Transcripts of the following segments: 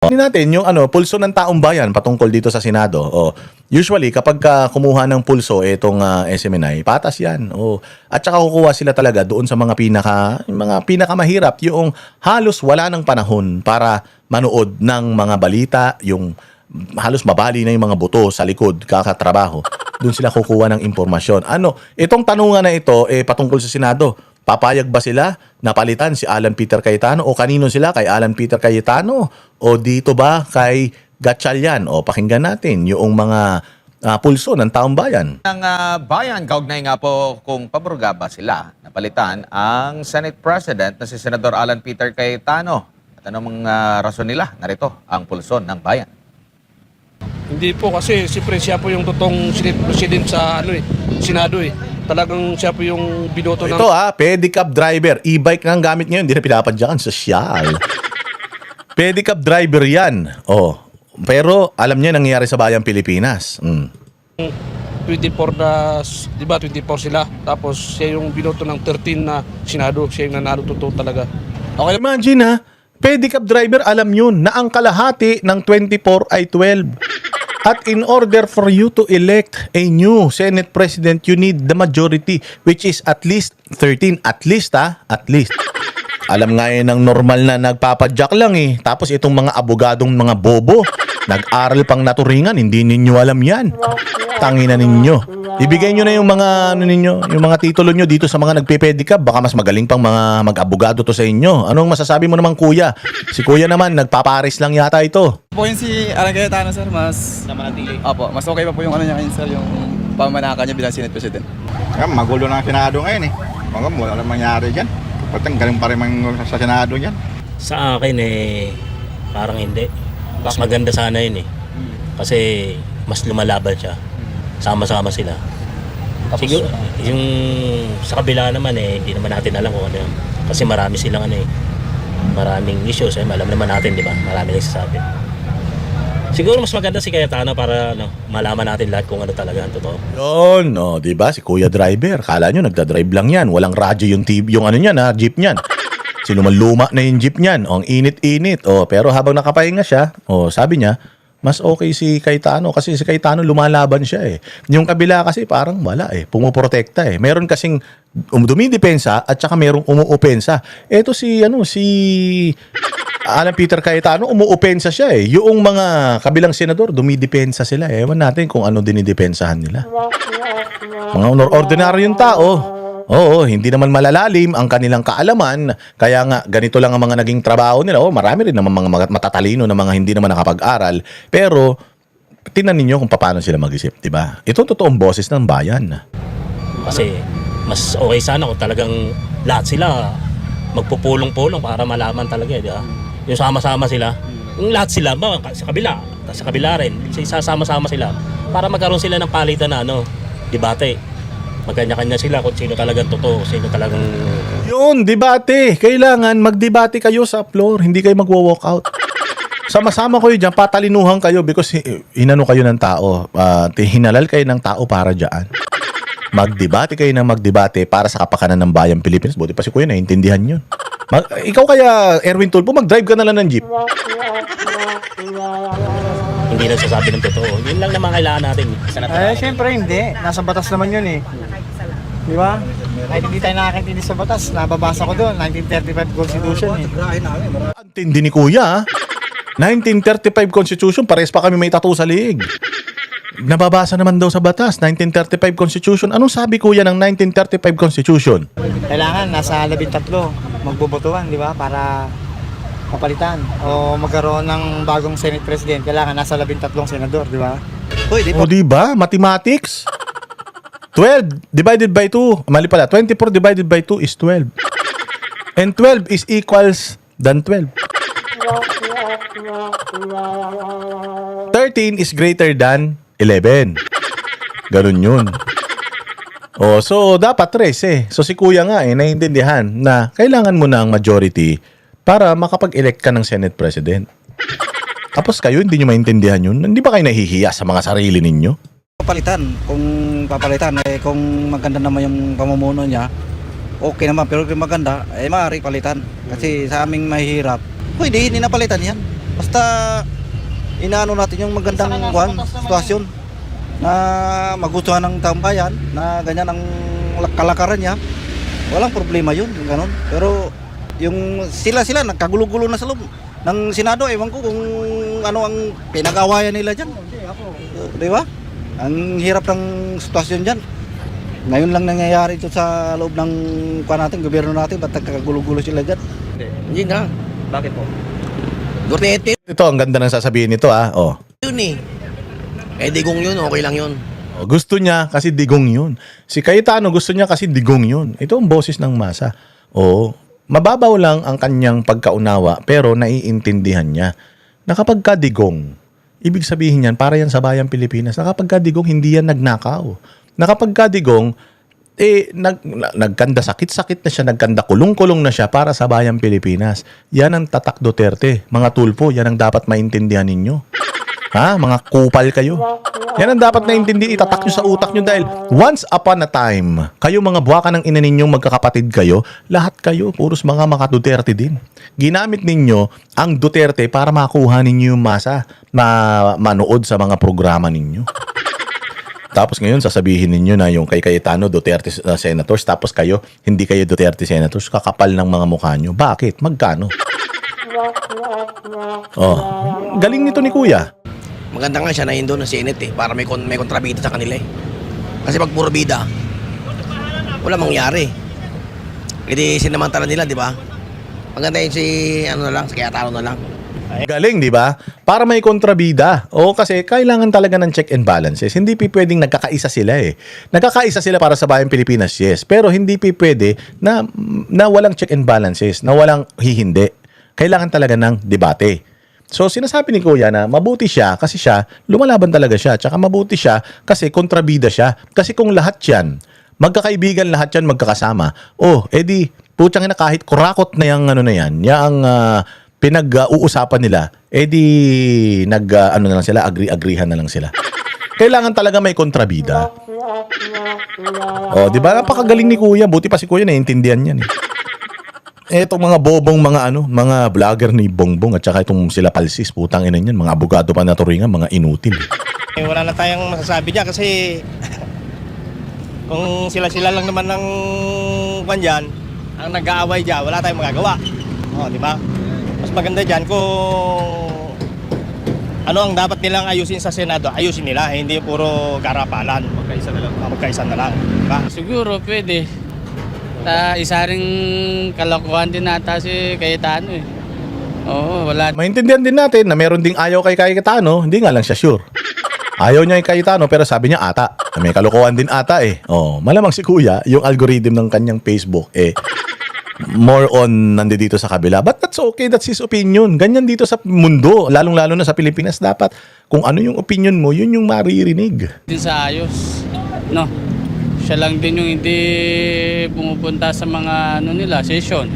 Natin yung pulso ng taong bayan patungkol dito sa Senado. Usually kapag kumuha ng pulso itong SMNI, patas 'yan. At saka kukuha sila talaga doon sa mga pinakamahirap, yung halos wala ng panahon para manood ng mga balita, yung halos mabali na yung mga buto sa likod kakatrabaho. Doon sila kukuha ng impormasyon. Itong tanungan na ito patungkol sa Senado. Papayag ba sila na palitan si Alan Peter Cayetano o kanino sila, kay Alan Peter Cayetano o dito ba kay Gatchalian? Pakinggan natin yung mga pulso ng taong bayan. Ang bayan, kaugnay nga po kung paborga ba sila na palitan ang Senate President na si Senador Alan Peter Cayetano. At anong rason nila? Narito ang pulso ng bayan. Hindi po kasi siyempre siya po yung totoong Senate President sa Senado eh. Talagang siya po yung binoto ng... Ito pedicab driver. E-bike nga ang gamit ngayon. Hindi na pinapadyakan. Sosyal. Pedicab driver yan. Pero alam niya nangyayari sa bayang Pilipinas. 24 na, di ba 24 sila. Tapos siya yung binoto ng 13 na Senado. Siya yung nanalo totoo talaga. Okay, imagine pedicab driver, alam yun na ang kalahati ng 24 ay 12. At in order for you to elect a new Senate President, you need the majority, which is at least 13. At least, at least. Alam nga yun ng normal na nagpapadyak lang Tapos itong mga abogadong mga bobo, nag-aral pang naturingan, hindi ninyo alam yan. Tangina ninyo. Ibigay nyo na yung mga yung mga titulo nyo dito sa mga nagpe-pedicab. Baka mas magaling pang mga mag-abogado to sa inyo. Anong masasabi mo naman, kuya? Si kuya naman, nagpaparis lang yata ito. Po yun si Alan Cayetano, sir, mas mas okay pa po yung niya ngayon, sir, yung pamanaka niya bilang Senate President. Magulo na ang Senado ngayon wala nang mangyari dyan. Patang galing pa rin sa Senado dyan. Sa akin parang hindi. Mas maganda sana yun Kasi mas lumalaban siya. Sama-sama sila. Siguro, yung sa kabila naman hindi naman natin alam kung ano yun. Kasi marami silang maraming issues alam naman natin, di ba? Marami nagsasabi. Siguro mas maganda si Cayetano para malaman natin lahat kung ano talaga ang totoo. Yun, di ba? Si kuya driver. Kala nyo nagda-drive lang yan. Walang radyo yung TV, yung jeep niyan. Luma na yung jeep niyan. Ang init-init. Pero habang nakapahinga siya, sabi niya, mas okay si Cayetano kasi si Cayetano lumalaban siya Yung kabila kasi parang wala pumuprotekta Meron kasing dumidepensa at saka merong umuopensa. Ito si Alan Peter Cayetano, umuopensa siya Yung mga kabilang senador, dumidepensa sila Ewan natin kung ano dinidepensahan nila. Mga ordinaryong tao. Hindi naman malalalim ang kanilang kaalaman. Kaya nga, ganito lang ang mga naging trabaho nila. Marami rin naman mga matatalino na mga hindi naman nakapag-aral. Pero, tingnan ninyo kung paano sila mag-isip, di ba? Ito totoong boses ng bayan. Kasi mas okay sana kung talagang lahat sila magpupulong-pulong para malaman talaga, di ba? Yung sama-sama sila, yung lahat sila sa kabila rin, sasama-sama sila para magkaroon sila ng palitan na debate. Magkanya-kanya sila kung sino talagang totoo, sino talagang... Yun, debate. Kailangan magdebate kayo sa floor, hindi kayo magwo-walk out. Sama-sama kayo dyan, patalinuhan kayo because inano kayo ng tao. Hinalal kayo ng tao para dyan. Magdebate kayo ng magdebate para sa kapakanan ng bayang Pilipinas. Buti pa si kuya, naiintindihan yun. Ikaw kaya, Erwin Tulfo, mag-drive ka na lang ng jeep. Hindi nagsasabi ng totoo. Yun lang naman kailangan natin. Syempre hindi. Nasa batas naman yun Di ba? Kahit hindi tayo nakakaintindi sa batas, nababasa ko doon, 1935 Constitution Antindi ni kuya, 1935 Constitution, pares pa kami may tattoo sa liig. Nababasa naman daw sa batas, 1935 Constitution. Anong sabi kuya ng 1935 Constitution? Kailangan nasa 13 magbobotohan, di ba? Para kapalitan o magkaroon ng bagong Senate President, kailangan nasa 13 senador, di ba? Di ba? Mathematics? 12 divided by 2. Mali pala. 24 divided by 2 is 12. And 12 is equals than 12. 13 is greater than 11. Ganun yun. So dapat 13 So si kuya nga naiintindihan na kailangan mo ng majority para makapag-elect ka ng Senate President. Tapos kayo, hindi nyo maintindihan yun? Hindi ba kayo nahihiya sa mga sarili ninyo? Kung papalitan, kung maganda naman yung pamumuno niya, okay naman. Pero kung maganda, maaari palitan. Kasi sa aming mahihirap, pwede, hindi napalitan yan. Basta inaano natin yung magandang sitwasyon na magustuhan ng taong bayan, na ganyan ang kalakaran niya. Walang problema yun, yung ganun. Pero yung sila nagkagulo-gulo na sa loob ng Senado, ewan ko kung ano ang pinag-awayan nila dyan. Di ba? Ang hirap ng sitwasyon dyan. Ngayon lang nangyayari ito sa loob ng gobyerno natin, ba't nagkagulo-gulo sila dyan? Hindi na. Bakit po? Duterte Ito, ang ganda ng sasabihin nito oh. yun eh. Eh digong yun, okay lang yun. Gusto niya kasi digong yun. Si Cayetano gusto niya kasi digong yun. Ito ang boses ng masa. Oo. Mababaw lang ang kanyang pagkaunawa pero naiintindihan niya na kapag ka digong, ibig sabihin yan, para yan sa bayang Pilipinas, na kapag ka digong, hindi yan nagnakaw. Na kapag ka digong, nagkanda sakit-sakit na siya, nagkanda kulong-kulong na siya para sa bayang Pilipinas. Yan ang tatak Duterte. Mga tulpo, yan ang dapat maintindihan ninyo. Ha? Mga kupal kayo. Yan ang dapat naintindi, itatak nyo sa utak nyo dahil once upon a time, kayo mga buwaka ng ina ninyong magkakapatid kayo, lahat kayo, puros mga Duterte din. Ginamit ninyo ang Duterte para makuha ninyo yung masa na manood sa mga programa ninyo. Tapos ngayon, sasabihin ninyo na yung kay Cayetano, Duterte senators, tapos kayo, hindi kayo Duterte senators, kakapal ng mga mukha nyo. Bakit? Magkano? Oh, galing nito ni Kuya. Maganda nga siya na yun doon sa Senate eh, para may kontrabida sa kanila eh. Kasi pag puro bida, wala mangyari. Hindi sinamantala nila, di ba? Maganda yun si, si Cayetano na lang. Galing, di ba? Para may kontrabida. O kasi kailangan talaga ng check and balances. Hindi pwedeng nagkakaisa sila eh. Nagkakaisa sila para sa bayang Pilipinas, yes. Pero hindi pwede na walang check and balances, na walang hihindi. Kailangan talaga ng debate. So sinasabi ni Kuya na mabuti siya kasi siya, lumalaban talaga siya. Tsaka mabuti siya kasi kontrabida siya. Kasi kung lahat yan, magkakaibigan lahat yan, magkakasama. Edi, putyang ina, kahit kurakot na yung na yan, yung pinag-uusapan nila, edi na lang sila, agree-agreehan na lang sila. Kailangan talaga may kontrabida. Di ba? Napakagaling ni Kuya. Buti pa si Kuya naiintindihan yan eh. Etong mga bobong mga vlogger ni Bongbong at saka itong sila Palsis, putang ina niyan, mga abogado pa na turingan, mga inutil. Wala na tayong masasabi diyan kasi kung sila lang naman ng kanyan ang nag-aaway diyan, wala tayong magagawa. Di ba? Mas maganda diyan kung ano ang dapat nilang ayusin sa Senado, ayusin nila, hindi puro garapalan. Magkaisa na lang. Diba? Siguro pwede. Isa ring kalokohan din nata si Cayetano eh. Oo, wala. Maintindihan din natin na meron ding ayaw kay Cayetano, hindi nga lang siya sure. Ayaw niya kay Cayetano pero sabi niya ata. May kalokohan din ata eh. Malamang si Kuya, yung algorithm ng kanyang Facebook more on nandito sa kabila. But that's okay, that's his opinion. Ganyan dito sa mundo, lalong-lalo na sa Pilipinas, dapat kung ano yung opinion mo, yun yung maririnig. Din sa ayos, no? Siya lang din yung hindi pumupunta sa mga session.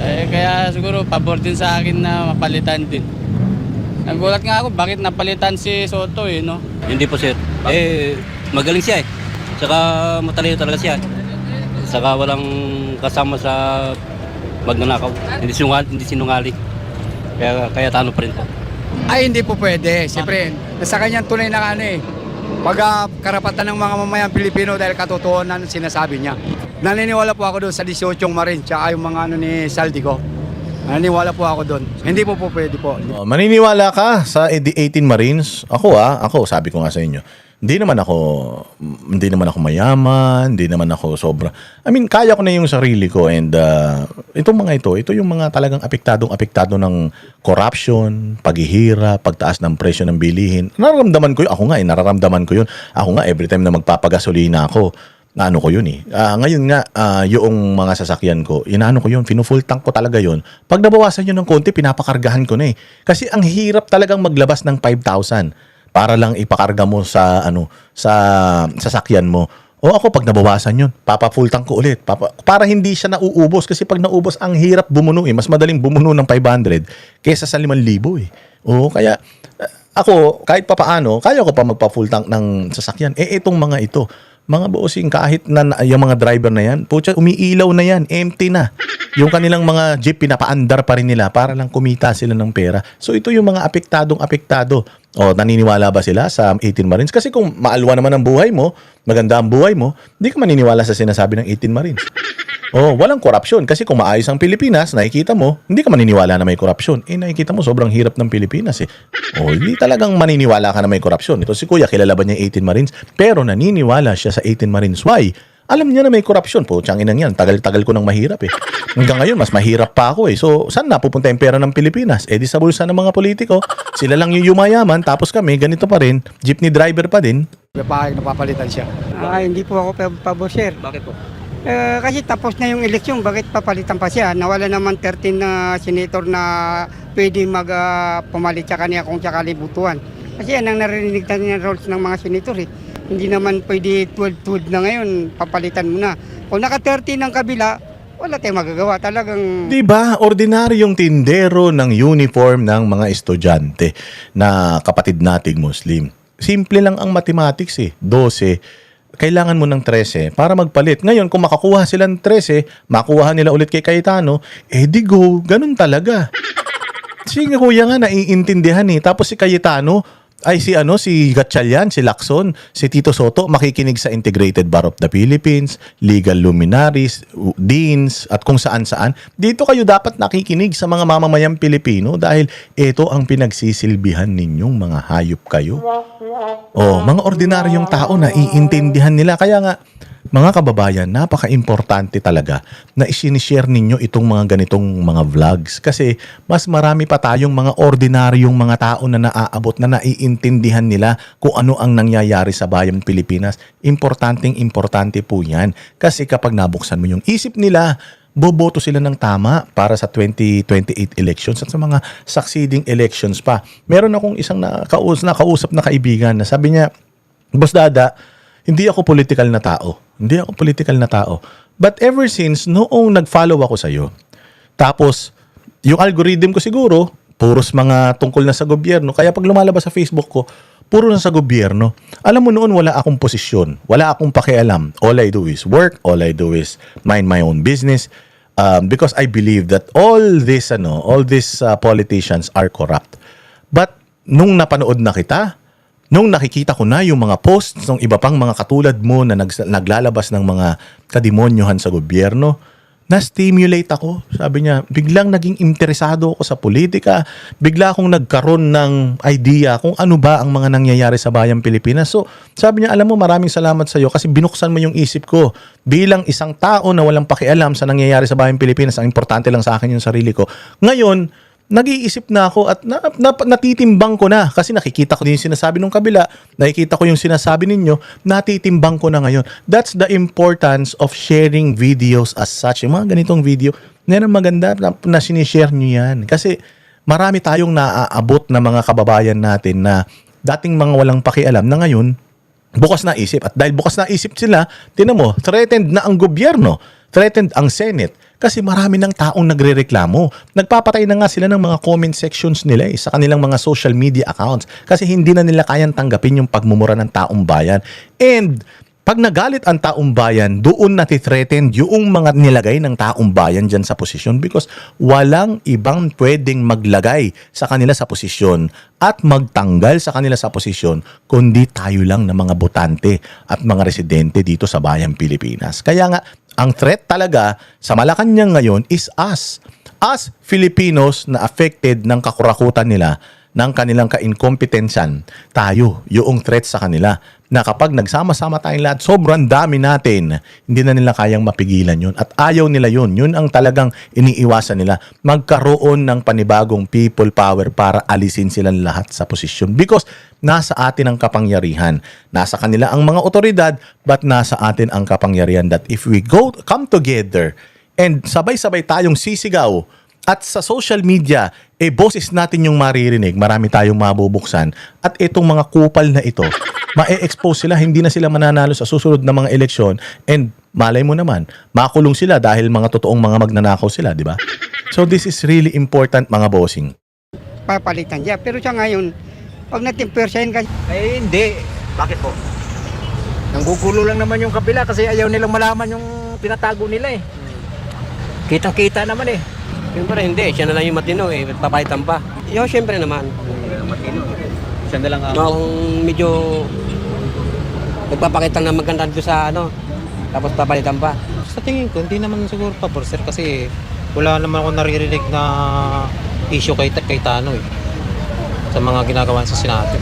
Kaya siguro pabor din sa akin na mapalitan din. Nagulat nga ako bakit napalitan si Soto no? Hindi po sir. Magaling siya eh. Saka matalino talaga siya. Saka walang kasama sa magnanakaw. Hindi sinungaling. Kaya tano pa rin po. Ay, hindi po pwede. Siyempre, sa kanyang tunay na karapatan ng mga mamayang Pilipino dahil katotohanan sinasabi niya. Naniniwala po ako doon sa 18 Marines tsaka yung mga ni Saldico. Naniniwala po ako doon. Hindi po pwede po. Maniniwala ka sa 18 Marines? Ako sabi ko nga sa inyo, hindi naman ako mayaman, hindi naman ako sobra. I mean, kaya ko na yung sarili ko and itong mga ito yung mga talagang apektado ng corruption, paghihirap, pagtaas ng presyo ng bilihin. Nararamdaman ko yun. Nararamdaman ko yun. Ako nga, every time na magpapagasolina ako, ko yun eh. Ngayon nga, yung mga sasakyan ko, ko yun, finu-full tank ko talaga yun. Pag nabawasan yun ng konti, pinapakargahan ko na eh. Kasi ang hirap talagang maglabas ng 5,000 para lang ipakarga mo sa sa sasakyan mo. Ako pag nabawasan yun, papa-full tank ko ulit. Para hindi siya nauubos kasi pag naubos ang hirap bumuno eh. Mas madaling bumuno ng 500 kaysa sa 5,000 eh. Kaya ako kahit papaano, kaya ko pa magpa-full tank ng sasakyan. Itong mga ito, Mga bossing, kahit na yung mga driver na yan, putya, umiilaw na yan, empty na. Yung kanilang mga jeep, pinapaandar pa rin nila para lang kumita sila ng pera. So ito yung mga apektado. O, naniniwala ba sila sa 18 Marines? Kasi kung maalwa naman ang buhay mo, maganda ang buhay mo, hindi ka maniniwala sa sinasabi ng 18 Marines. Oh, walang korupsyon. Kasi kung maayos ang Pilipinas, nakikita mo, hindi ka maniniwala na may korupsyon. Nakikita mo, sobrang hirap ng Pilipinas eh. Oh, hindi talagang maniniwala ka na may korupsyon. Ito si Kuya, kilala ba niya yung 18 Marines? Pero naniniwala siya sa 18 Marines. Why? Alam niya na may korupsyon po. Tiyang inang yan. Tagal-tagal ko nang mahirap eh. Hanggang ngayon, mas mahirap pa ako eh. So, saan napupunta yung pera ng Pilipinas? Di sa bulsa ng mga politiko. Sila lang yung yumayaman. Tapos kami, ganito pa rin. Jeepney driver pa din. Napapalitan siya. Hindi po ako pabor, sir. Bakit po? Kasi tapos na yung eleksyon, bakit papalitan pa siya? Nawala naman 13 na senator na pwede pumalit sa kanya kung sakali butuan. Kasi yan ang narinig ng roles ng mga senator eh. Hindi naman pwede 12 na ngayon, papalitan mo na. Kung naka-13 ng kabila, wala tayong magagawa talagang... Diba, ordinaryong tindero ng uniform ng mga estudyante na kapatid nating Muslim. Simple lang ang mathematics eh. 12, kailangan mo ng 13 para magpalit. Ngayon, kung makakuha sila ng 13, makuha nila ulit kay Cayetano, di go. Ganun talaga. Si Kuya nga naiintindihan eh. Tapos si Cayetano, si Gatchalian, si Lacson, si Tito Soto makikinig sa Integrated Bar of the Philippines, legal luminaries, deans, at kung saan-saan. Dito kayo dapat nakikinig sa mga mamamayang Pilipino dahil ito ang pinagsisilbihan ninyong mga hayop kayo. Mga ordinaryong tao na iintindihan nila. Kaya nga, mga kababayan, napaka-importante talaga na isinishare ninyo itong mga ganitong mga vlogs. Kasi mas marami pa tayong mga ordinaryong mga tao na naaabot na naiintindihan nila kung ano ang nangyayari sa bayang Pilipinas. Importante po yan. Kasi kapag nabuksan mo yung isip nila, boboto sila ng tama para sa 2028 elections at sa mga succeeding elections pa. Meron akong isang nakausap na kaibigan na sabi niya, Boss Dada, hindi ako political na tao. But ever since, noong nag-follow ako sa'yo, tapos, yung algorithm ko siguro, puros mga tungkol na sa gobyerno. Kaya pag lumalabas sa Facebook ko, puro na sa gobyerno. Alam mo noon, wala akong posisyon. Wala akong pakialam. All I do is work. All I do is mind my own business. Because I believe that all these politicians are corrupt. But, nung napanood na kita, nung nakikita ko na yung mga posts ng iba pang mga katulad mo na naglalabas ng mga kadimonyohan sa gobyerno, na-stimulate ako. Sabi niya, biglang naging interesado ako sa politika, bigla akong nagkaroon ng idea kung ano ba ang mga nangyayari sa bayang Pilipinas. So, sabi niya, alam mo, maraming salamat sa iyo kasi binuksan mo yung isip ko. Bilang isang tao na walang pakialam sa nangyayari sa bayang Pilipinas, ang importante lang sa akin yung sarili ko. Ngayon, nag-iisip na ako at natitimbang ko na kasi nakikita ko din yung sinasabi ng kabila, nakikita ko yung sinasabi ninyo, natitimbang ko na ngayon. That's the importance of sharing videos as such. Yung mga ganitong video, yan ang maganda na sinishare nyo yan. Kasi marami tayong naaabot na mga kababayan natin na dating mga walang pakialam na ngayon, bukas na isip. At dahil bukas na isip sila, tinan mo, threatened na ang gobyerno, threatened ang Senate. Kasi marami ng taong nagrereklamo. Nagpapatay na nga sila ng mga comment sections nila sa kanilang mga social media accounts. Kasi hindi na nila kayang tanggapin yung pagmumura ng taong bayan. And pag nagalit ang taong bayan, doon natithreaten yung mga nilagay ng taong bayan dyan sa posisyon because walang ibang pwedeng maglagay sa kanila sa posisyon at magtanggal sa kanila sa posisyon kundi tayo lang na mga botante at mga residente dito sa bayang Pilipinas. Kaya nga, ang threat talaga sa Malacanang ngayon is us. Us Filipinos na affected ng kakurakutan nila, ng kanilang ka-incompetensyan. Tayo, yung threat sa kanila. Na kapag nagsama-sama tayong lahat, sobrang dami natin, hindi na nila kayang mapigilan yun. At ayaw nila yun. Yun ang talagang iniiwasan nila. Magkaroon ng panibagong people power para alisin silang lahat sa posisyon. Because nasa atin ang kapangyarihan. Nasa kanila ang mga otoridad, but nasa atin ang kapangyarihan that if we come together and sabay-sabay tayong sisigaw at sa social media, boses natin yung maririnig, marami tayong mabubuksan. At itong mga kupal na ito, ma-expose sila, hindi na sila mananalo sa susunod na mga eleksyon. And malay mo naman, makulong sila dahil mga totoong mga magnanakaw sila, di ba? So this is really important, mga bossing. Papalitan siya. Pero siya ngayon, pag natimpersahin kasi... Hindi. Bakit po? Nanggugulo lang naman yung kabila kasi ayaw nilang malaman yung pinatago nila eh. Kitang-kita naman eh. Siyempre hindi, siya na lang yung matino eh, papalitan pa. Yo, siyempre naman. Matino. Siya na lang ang... No, kung medyo nagpapakita na maganda doon sa ano, tapos papalitan pa. Sa tingin ko, hindi naman siguro pabor sir kasi wala naman ako naririnig na issue kay Tano eh. Sa mga ginagawa sa Senado.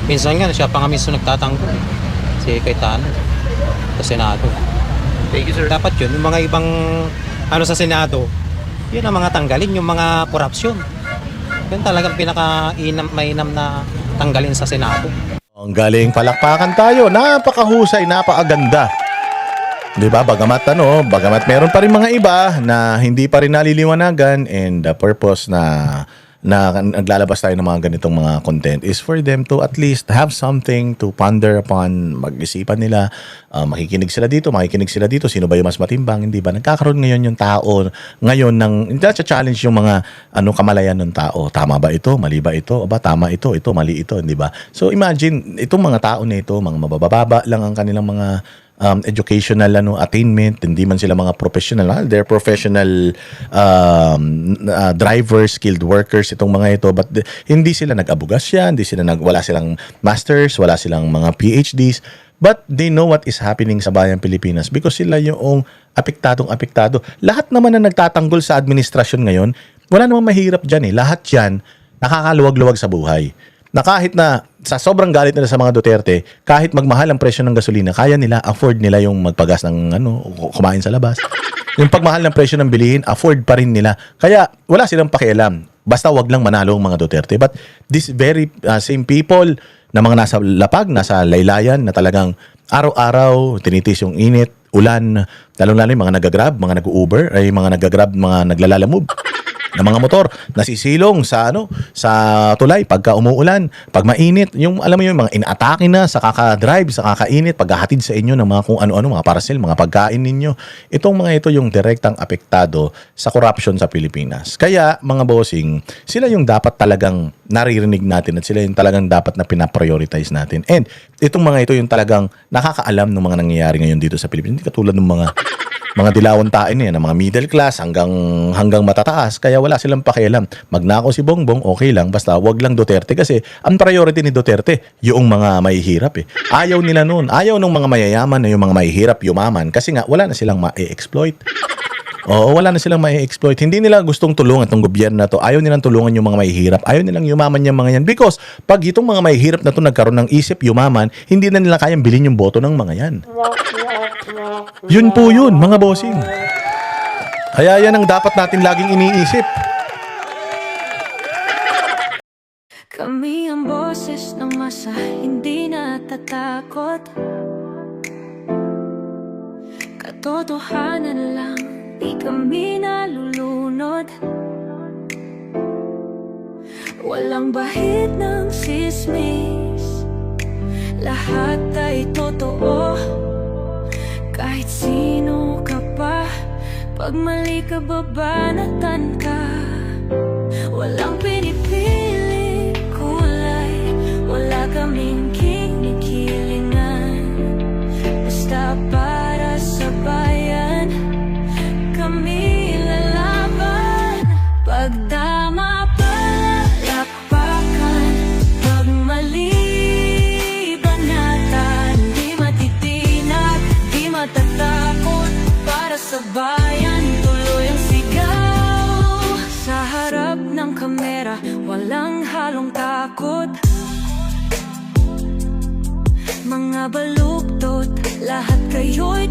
Minsan nga, siya pa nga mismo nagtatanggol eh. Si Cayetano sa Senado. Thank you, sir. Dapat yun, yung mga ibang ano sa Senado, yun ang mga tanggalin, yung mga korupsyon. Yun talagang pinaka-mainam na tanggalin sa Senado. Ang galing, palakpakan tayo. Napakahusay, napakaganda. 'Di ba? Bagamat meron pa rin mga iba na hindi pa rin naliliwanagan, and the purpose na naglalabas tayo ng mga ganitong mga content is for them to at least have something to ponder upon, mag-isipan nila, makikinig sila dito, sino ba yung mas matimbang, hindi ba? Nagkakaroon ngayon yung tao ngayon ng, hindi challenge yung mga kamalayan ng tao. Tama ba ito? Mali ba ito? Aba, tama ito, mali ito, hindi ba? So imagine, itong mga tao na ito, mga mabababa lang ang kanilang mga educational attainment, hindi man sila mga professional, they're professional drivers, skilled workers itong mga ito, but hindi sila nag-abogasya, wala silang masters, wala silang mga PhDs, but they know what is happening sa bayang Pilipinas because sila yung apektado. Lahat naman na nagtatanggol sa administrasyon ngayon, wala namang mahirap dyan eh. Lahat yan nakakaluwag-luwag sa buhay. Na kahit na sa sobrang galit nila sa mga Duterte, kahit magmahal ang presyo ng gasolina, kaya nila, afford nila yung magpagas ng kumain sa labas. Yung pagmahal ng presyo ng bilihin, afford pa rin nila. Kaya wala silang pakialam. Basta wag lang manalo ang mga Duterte. But this very same people na mga nasa lapag, nasa laylayan, na talagang araw-araw tinitis yung init, ulan, lalong-lalo yung mga nag-grab, mga nag-Uber, ay mga nag-grab, mga naglalalamove ng mga motor, nasisilong sa tulay pagka umuulan, pag mainit, yung alam mo yung mga inaatake na sa kaka-drive, sa kakainit, paghahatid sa inyo ng mga kung ano-ano, mga parcel, mga pagkain ninyo. Itong mga ito yung direktang apektado sa corruption sa Pilipinas. Kaya mga bossing, sila yung dapat talagang naririnig natin at sila yung talagang dapat na pinaprioritize natin. And itong mga ito yung talagang nakakaalam ng mga nangyayari ngayon dito sa Pilipinas. Hindi katulad ng mga dilawang tain yan, ng mga middle class hanggang matataas, kaya wala silang pakialam. Magnakaw si Bongbong, okay lang, basta wag lang Duterte, kasi ang priority ni Duterte, yung mga mahihirap eh. Ayaw nila noon. Ayaw ng mga mayayaman na yung mga mahihirap yumaman, kasi nga wala na silang ma-exploit. Oo, wala na silang ma-exploit. Hindi nila gustong tulungan itong gobyerno na to. Ayaw nilang tulungan yung mga mahihirap. Ayaw nilang yumaman yung mga yan. Because pag itong mga mahihirap na to nagkaroon ng isip yumaman, hindi na nila kayang bilhin yung boto ng mga yan. Yun po yun, mga bossing. Kaya yan ang dapat natin laging iniisip. Kami ang boses ng masa, hindi natatakot. Katotohanan lang, di kami nalulunod. Walang bahid ng sismis, lahat ay totoo. Kahit sino ka pa, pag mali ka babanatan ka. Walang pinipili kulay, wala kaming kinikilingan. Basta para sa bayan, kami lalaban. Pagdama palakpakan, pag mali banatan. Di matitinag, di matatakot, para sa bayan tuloy ang sigaw. Sa harap ng kamera, walang halong takot. Mga baluktot, lahat kayo'y